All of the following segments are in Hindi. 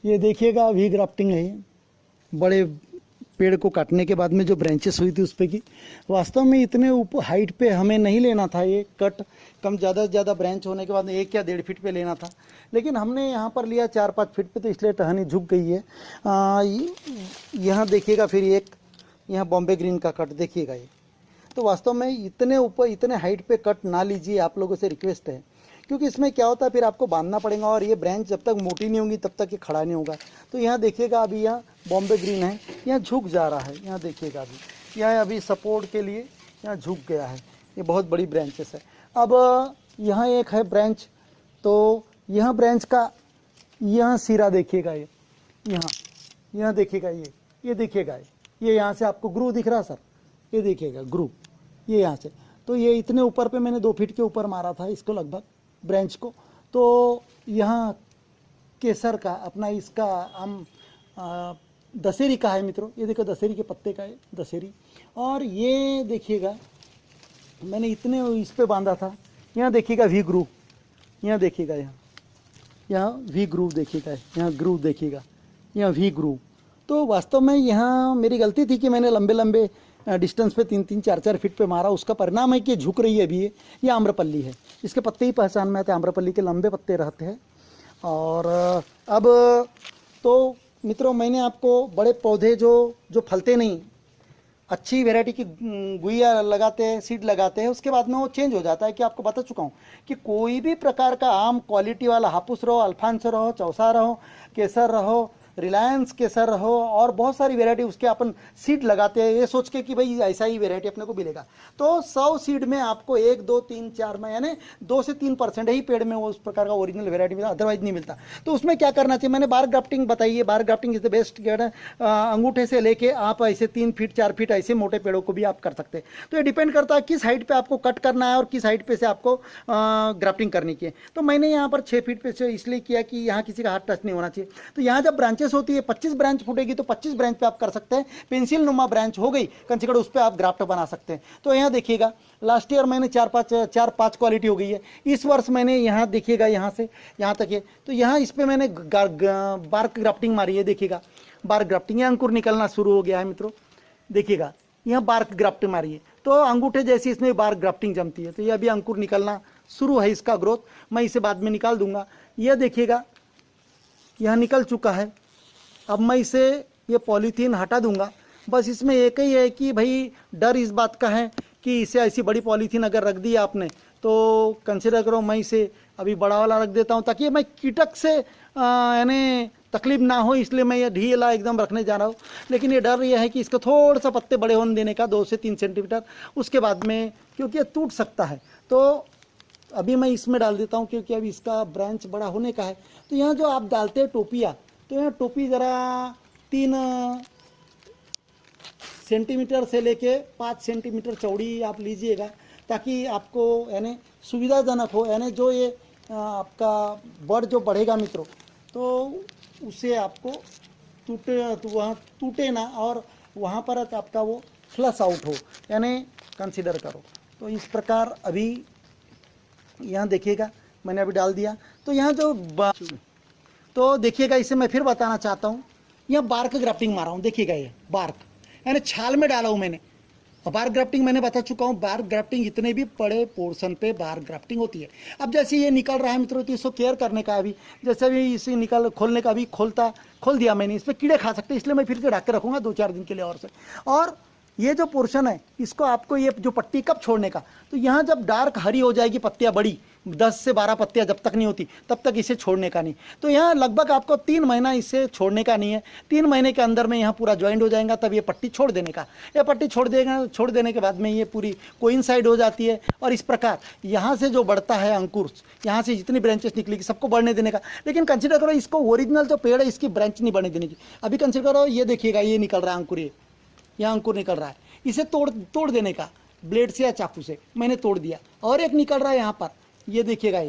ये देखिएगा वी ग्राफ्टिंग है। ये बड़े पेड़ को काटने के बाद में जो ब्रांचेस हुई थी उस पे की, वास्तव में इतने ऊपर हाइट पे हमें नहीं लेना था ये कट। कम ज़्यादा से ज़्यादा ब्रांच होने के बाद में 1 या 1.5 फीट पे लेना था, लेकिन हमने यहाँ पर लिया 4-5 फीट पे, तो इसलिए टहनी झुक गई है। यहाँ देखिएगा फिर एक यहाँ बॉम्बे ग्रीन का कट देखिएगा ये। तो वास्तव में इतने ऊपर इतने हाइट पे कट ना लीजिए, आप लोगों से रिक्वेस्ट है, क्योंकि इसमें क्या होता है फिर आपको बांधना पड़ेगा और ये ब्रांच जब तक मोटी नहीं होगी तब तक ये खड़ा नहीं होगा। तो यहाँ देखिएगा अभी यहाँ बॉम्बे ग्रीन है, यहाँ झुक जा रहा है। यहाँ देखिएगा अभी यहाँ अभी सपोर्ट के लिए यहाँ झुक गया है। ये बहुत बड़ी ब्रांचेस है। अब यहाँ एक है ब्रांच, तो यहाँ ब्रांच का यहाँ सिरा देखिएगा ये, यहाँ देखिएगा ये देखिएगा ये यहाँ से आपको ग्रू दिख रहा है सर, ये देखिएगा ग्रू ये यहाँ से। तो ये इतने ऊपर पे मैंने 2 फीट के ऊपर मारा था इसको लगभग ब्रांच को। तो यहाँ केसर का अपना इसका हम दशहरी का है मित्रों, ये देखो दशहरी के पत्ते का है दशहरी। और ये देखिएगा मैंने इतने इस पे बांधा था। यहाँ देखिएगा वी ग्रूव, यहाँ देखिएगा यहाँ वी ग्रूव देखिएगा, यहाँ ग्रूव देखिएगा, यहाँ वी ग्रूव। तो वास्तव में यहाँ मेरी गलती थी कि मैंने लंबे लंबे डिस्टेंस पे 3-3, 4-4 फीट पे मारा। उसका परिणाम है कि झुक रही है अभी ये आम्रपल्ली है, इसके पत्ते ही पहचान में आते हैं, आम्रपल्ली के लंबे पत्ते रहते हैं। और अब तो मित्रों मैंने आपको बड़े पौधे जो फलते नहीं, अच्छी वैरायटी की गुइया लगाते हैं, सीड लगाते हैं, उसके बाद में वो चेंज हो जाता है। कि आपको बता चुका हूँ कि कोई भी प्रकार का आम क्वालिटी वाला, हापुस रहो, अल्फांसो रहो, चौसा रहो, केसर रहो, रिलायंस केसर रहो, और बहुत सारी वैरायटी उसके अपन सीड लगाते हैं ये सोच के कि भाई ऐसा ही वैरायटी अपने को मिलेगा। तो 100 सीड में आपको 1, 2, 3, 4 में यानी 2 से 3% ही पेड़ में वो उस प्रकार का ओरिजिनल वैरायटी मिलता, अदरवाइज नहीं मिलता। तो उसमें क्या करना चाहिए, मैंने बार ग्राफ्टिंग बताई है। बार ग्राफ्टिंग इज द बेस्ट। अंगूठे से लेके आप ऐसे 3 फीट 4 फीट ऐसे मोटे पेड़ों को भी आप कर सकते हैं। तो ये डिपेंड करता है किस हाइट पे आपको कट करना है और किस हाइट पे से आपको ग्राफ्टिंग करनी चाहिए। तो मैंने यहाँ पर 6 फीट पे से इसलिए किया कि यहाँ किसी का हाथ टच नहीं होना चाहिए। तो यहाँ जब ब्रांचेस होती है 25 ब्रांच फूटेगी तो 25 ब्रांच पे आप कर सकते हैं। पेंसिल नुमा ब्रांच हो गई कंसिडर, उस पे आप ग्राफ्ट बना सकते हैं। तो यहाँ देखिएगा लास्ट ईयर मैंने 4-5 क्वालिटी हो गई है। इस वर्ष मैंने यहाँ देखिएगा यहाँ से यहाँ तक है, तो यहाँ इस पे मैंने बार्क ग्राफ्टिंग मारी है। देखिएगा बार्क ग्राफ्टिंग, यहाँ अंकुर निकलना शुरू हो गया है मित्रों। देखिएगा यहाँ बार्क ग्राफ्टिंग मारी है, तो अंगूठे जैसी इसमें बार्क ग्राफ्टिंग जमती है। तो ये अभी अंकुर निकलना शुरू है, इसका ग्रोथ मैं इसे बाद में निकाल दूंगा। यह देखिएगा यहाँ निकल चुका है। अब मैं इसे ये पॉलीथीन हटा दूंगा। बस इसमें एक ही है कि भाई डर इस बात का है कि इसे ऐसी बड़ी पॉलीथीन अगर रख दी आपने तो कंसिडर करो मैं इसे अभी बड़ा वाला रख देता हूँ, ताकि मैं कीटक से यानी तकलीफ ना हो, इसलिए मैं ये ढीला एकदम रखने जा रहा हूँ। लेकिन ये डर ये है कि इसको थोड़ा सा पत्ते बड़े होने देने का, 2 से 3 सेंटीमीटर, उसके बाद में क्योंकि ये टूट सकता है। तो अभी मैं इसमें डाल देता हूँ क्योंकि अभी इसका ब्रांच बड़ा होने का है। तो यहाँ जो आप डालते हैं टोपिया, तो यहाँ टोपी ज़रा 3 सेंटीमीटर से लेके 5 सेंटीमीटर चौड़ी आप लीजिएगा, ताकि आपको यानी सुविधाजनक हो। यानी जो ये आपका बड़ जो बढ़ेगा मित्रों, तो उसे आपको वहाँ टूटे ना और वहाँ पर आपका वो फ्लश आउट हो, यानी कंसीडर करो। तो इस प्रकार अभी यहाँ देखिएगा मैंने अभी डाल दिया। तो यहाँ जो तो देखिएगा, इसे मैं फिर बताना चाहता हूँ, यहाँ बार्क ग्राफ्टिंग मारा हूँ। देखिएगा ये बार्क यानी छाल में डाला हूँ मैंने। बार्क ग्राफ्टिंग मैंने बता चुका हूँ, बार्क ग्राफ्टिंग इतने भी बड़े पोर्शन पे बार्क ग्राफ्टिंग होती है। अब जैसे ये निकल रहा है मित्रों, तो इसको केयर करने का अभी, जैसे अभी इसे खोलने का, अभी खोल दिया मैंने, इसमें कीड़े खा सकते हैं, इसलिए मैं फिर से ढक के रखूँगा 2-4 दिन के लिए और ये जो पोर्शन है इसको आपको ये जो पट्टी कब छोड़ने का, तो यहाँ जब डार्क हरी हो जाएगी, पत्तियाँ बड़ी 10 से 12 पत्तियाँ जब तक नहीं होती तब तक इसे छोड़ने का नहीं। तो यहाँ लगभग आपको 3 महीना इसे छोड़ने का नहीं है। 3 महीने के अंदर में यहाँ पूरा ज्वाइंट हो जाएगा, तब ये पट्टी छोड़ देने का। यह पट्टी छोड़ देने के बाद में ये पूरी कोइंसाइड हो जाती है। और इस प्रकार यहाँ से जो बढ़ता है अंकुर, यहाँ से जितनी ब्रांचेस निकलेगी सबको बढ़ने देने का। लेकिन कंसिडर करो इसको ओरिजिनल जो पेड़ है इसकी ब्रांच नहीं बढ़ने देने की। अभी कंसिडर करो ये देखिएगा, ये निकल रहा है अंकुर, यहाँ अंकुर निकल रहा है, इसे तोड़ देने का ब्लेड से या चाकू से। मैंने तोड़ दिया और एक निकल रहा है यहाँ पर, ये देखिएगा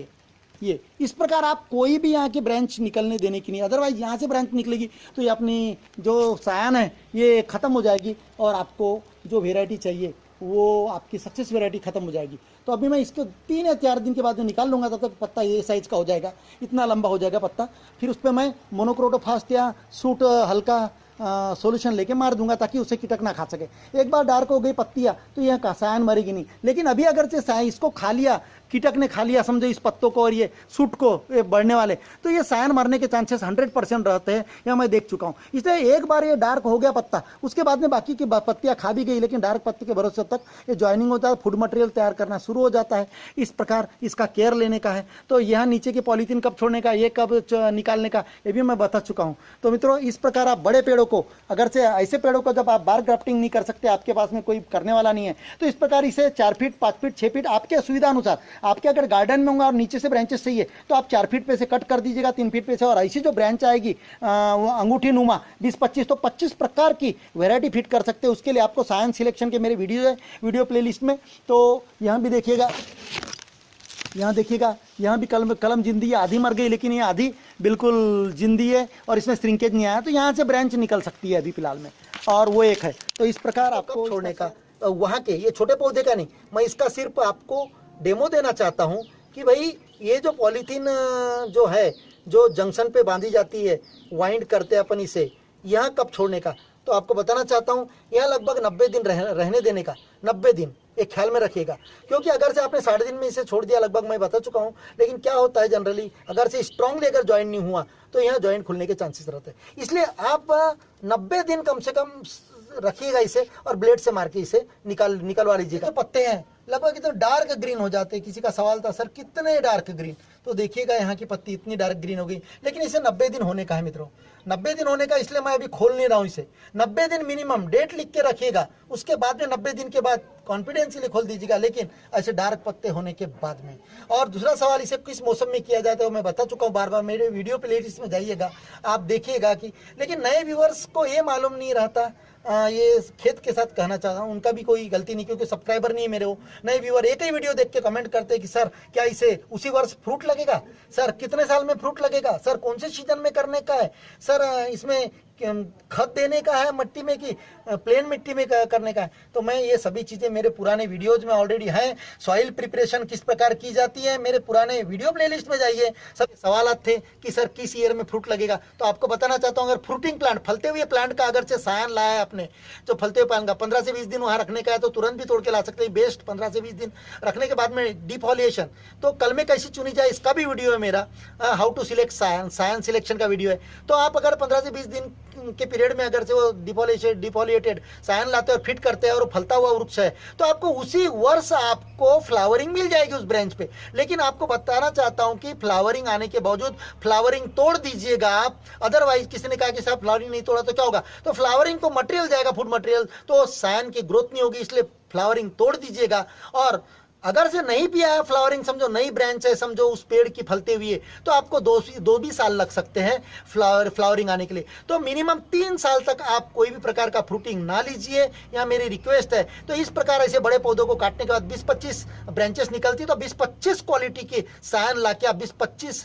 ये इस प्रकार आप कोई भी यहाँ की ब्रांच निकलने देने की नहीं। अदरवाइज यहाँ से ब्रांच निकलेगी तो ये अपनी जो सायान है ये ख़त्म हो जाएगी और आपको जो वेराइटी चाहिए वो आपकी सक्सेस वैरायटी खत्म हो जाएगी। तो अभी मैं इसको 3 या 4 दिन के बाद में निकाल लूँगा, तब तक पत्ता ये साइज़ का हो जाएगा, इतना लंबा हो जाएगा पत्ता। फिर उस पर मैं मोनोक्रोटोफास्ट या सूट हल्का सॉल्यूशन लेके मार दूंगा ताकि उसे कीटक ना खा सके। एक बार डार्क हो गई पत्तियां तो यह सायन मरेगी नहीं, लेकिन अभी अगर से इसको खा लिया, कीटक ने खा लिया समझो इस पत्तों को और ये सूट को, ये बढ़ने वाले, तो ये सायन मरने के चांसेस 100% रहते हैं, यह मैं देख चुका हूँ। इसलिए एक बार ये डार्क हो गया पत्ता, उसके बाद में बाकी की पत्तियां खा भी गई, लेकिन डार्क पत्ते के भरोसे तक ये ज्वाइनिंग होता है, फूड मटेरियल तैयार करना शुरू हो जाता है। इस प्रकार इसका केयर लेने का है। तो यहाँ नीचे की पॉलीथीन कब छोड़ने का, ये कब निकालने का, ये भी मैं बता चुका हूँ। तो मित्रों, इस प्रकार आप बड़े पेड़ों को, अगर से ऐसे पेड़ों को जब आप बार ग्राफ्टिंग नहीं कर सकते, आपके पास में कोई करने वाला नहीं है, तो इस प्रकार इसे 4 फीट 5 फीट 6 फीट आपके सुविधा अनुसार, आपके अगर गार्डन में होगा और नीचे से ब्रांचेस चाहिए तो आप 4 फीट पे से कट कर दीजिएगा, 3 फीट पे से, और ऐसी जो ब्रांच आएगी अंगूठी नुमा 20-25, तो 25 प्रकार की वैरायटी फिट कर सकते हैं। उसके लिए आपको साइंस सिलेक्शन के मेरे वीडियो है, वीडियो प्लेलिस्ट में। तो यहाँ भी देखिएगा, यहाँ देखिएगा, यहाँ भी कलम जिंदी है, आधी मर गई लेकिन ये आधी बिल्कुल जिंदी है और इसमें श्रिंकेज नहीं आया, तो यहाँ से ब्रांच निकल सकती है अभी फिलहाल में, और वो एक है। तो इस प्रकार आपको छोड़ने का, वहाँ के ये छोटे पौधे का नहीं, मैं इसका सिर्फ आपको डेमो देना चाहता हूँ कि भाई ये जो पॉलीथीन जो है, जो जंक्शन पे बांधी जाती है, वाइंड करते हैं अपन इसे, यहाँ कब छोड़ने का, तो आपको बताना चाहता हूँ, यहाँ लगभग 90 दिन रहने देने का, 90 दिन एक ख्याल में रखिएगा। क्योंकि अगर से आपने 60 दिन में इसे छोड़ दिया, लगभग मैं बता चुका हूँ, लेकिन क्या होता है जनरली, अगर से स्ट्रांगली अगर ज्वाइंट नहीं हुआ तो यहाँ ज्वाइंट खुलने के चांसेस रहते हैं। इसलिए आप 90 दिन कम से कम रखिएगा इसे, और ब्लेड से मार के इसे निकलवा लीजिएगा। तो पत्ते हैं लगभग तो डार्क ग्रीन हो जाते हैं। किसी का सवाल था, सर कितने डार्क ग्रीन, तो देखिएगा यहाँ की पत्ती इतनी डार्क ग्रीन हो गई, लेकिन इसे 90 दिन होने का है मित्रों, 90 दिन होने का। इसलिए मैं अभी खोल नहीं रहा हूँ इसे, 90 दिन मिनिमम डेट लिख के रखिएगा। उसके बाद में 90 दिन के बाद कॉन्फिडेंशियली खोल दीजिएगा, लेकिन ऐसे डार्क पत्ते होने के बाद में। और दूसरा सवाल, इसे किस मौसम में किया जाता है, मैं बता चुका हूँ बार बार, मेरे वीडियो प्लेलिस्ट में जाइएगा, आप देखिएगा कि, लेकिन नए व्यूअर्स को ये मालूम नहीं रहता, ये खेत के साथ कहना चाहता हूँ, उनका भी कोई गलती नहीं, क्योंकि सब्सक्राइबर नहीं है मेरे वो। नए व्यूअर एक ही वीडियो देख के कमेंट करते हैं कि सर क्या इसे उसी वर्ष फ्रूट लगेगा, सर कितने साल में फ्रूट लगेगा, सर कौन से सीजन में करने का है, सर इसमें खत देने का है मट्टी में कि प्लेन मिट्टी में करने का है। तो मैं ये सभी चीज़ें मेरे पुराने वीडियोज में ऑलरेडी हैं। सॉइल प्रिपरेशन किस प्रकार की जाती है, मेरे पुराने वीडियो प्लेलिस्ट में जाइए। सब सवाल थे कि सर किस ईयर में फ्रूट लगेगा, तो आपको बताना चाहता हूँ, अगर फ्रूटिंग प्लांट, फलते हुए प्लांट का अगर से सायन लाया है आपने, जो फलते हुए प्लांट का 15 से 20 दिन वहाँ रखने का है, तो तुरंत भी तोड़ के ला सकते हैं। बेस्ट 15 से 20 दिन रखने के बाद में डिफॉलिएशन, तो कलमें कैसी चुनी जाए इसका भी वीडियो है मेरा, हाउ टू सिलेक्ट सायन सिलेक्शन का वीडियो है। तो आप अगर 15 से 20 दिन के पीरियड में अगर से वो डिफॉलिएटेड सायन लाते हैं और फिट करते हैं और फलता हुआ वृक्ष है, तो आपको उसी वर्ष आपको फ्लावरिंग मिल जाएगी उस ब्रांच पे। लेकिन आपको बताना चाहता हूं कि फ्लावरिंग आने के बावजूद फ्लावरिंग तोड़ दीजिएगा आप। अदरवाइज किसी ने कहा कि साहब फ्लावरिंग नहीं तोड़ा तो क्या होगा, तो फ्लावरिंग तो मटेरियल जाएगा, फूड मटेरियल, तो सायन की ग्रोथ नहीं होगी, इसलिए फ्लावरिंग तोड़ दीजिएगा। और अगर से नहीं भी आया फ्लावरिंग, समझो नई ब्रांच है, समझो उस पेड़ की फलते हुए, तो आपको दो भी साल लग सकते हैं फ्लावरिंग आने के लिए। तो मिनिमम 3 साल तक आप कोई भी प्रकार का फ्रूटिंग ना लीजिए, यहाँ मेरी रिक्वेस्ट है। तो इस प्रकार ऐसे बड़े पौधों को काटने के बाद 20-25 ब्रांचेस निकलती, तो 20-25 क्वालिटी के सायन ला के आप 20-25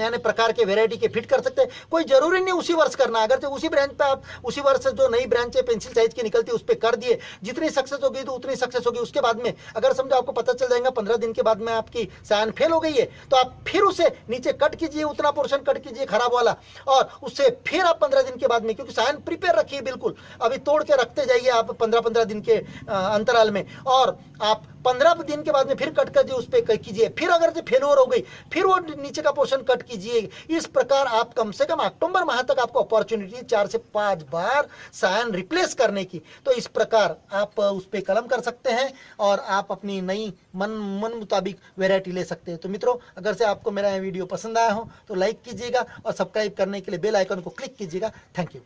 यानी प्रकार के वेरायटी के फिट कर सकते हैं। कोई जरूरी नहीं उसी वर्ष करना, अगर तो उसी ब्रांच पे आप उसी वर्ष जो नई ब्रांच है पेंसिल साइज की निकलती है उस पर कर दिए, जितनी सक्सेस होगी तो उतनी सक्सेस होगी। उसके बाद में अगर समझो आपको पता चल जाएगा 15 दिन के बाद में आपकी सायन फेल हो गई है, तो आप फिर उसे नीचे कट कीजिए, उतना पोर्शन कट कीजिए खराब वाला, और उससे फिर आप 15 दिन के बाद में, क्योंकि सायन प्रिपेयर रखिए बिल्कुल, अभी तोड़ के रखते जाइए आप 15-15 दिन के अंतराल में, और आप 15 दिन के बाद में फिर कट कर उस पर कीजिए। फिर अगर से फेलियर हो गई फिर वो नीचे का पोर्शन कट कीजिए। इस प्रकार आप कम से कम अक्टूबर माह तक आपको अपॉर्चुनिटी 4 से 5 बार सायन रिप्लेस करने की। तो इस प्रकार आप उस पर कलम कर सकते हैं और आप अपनी नई मन मुताबिक वैरायटी ले सकते हैं। तो मित्रों, अगर से आपको मेरा वीडियो पसंद आया हो तो लाइक कीजिएगा और सब्सक्राइब करने के लिए बेल आइकन को क्लिक कीजिएगा। Thank you.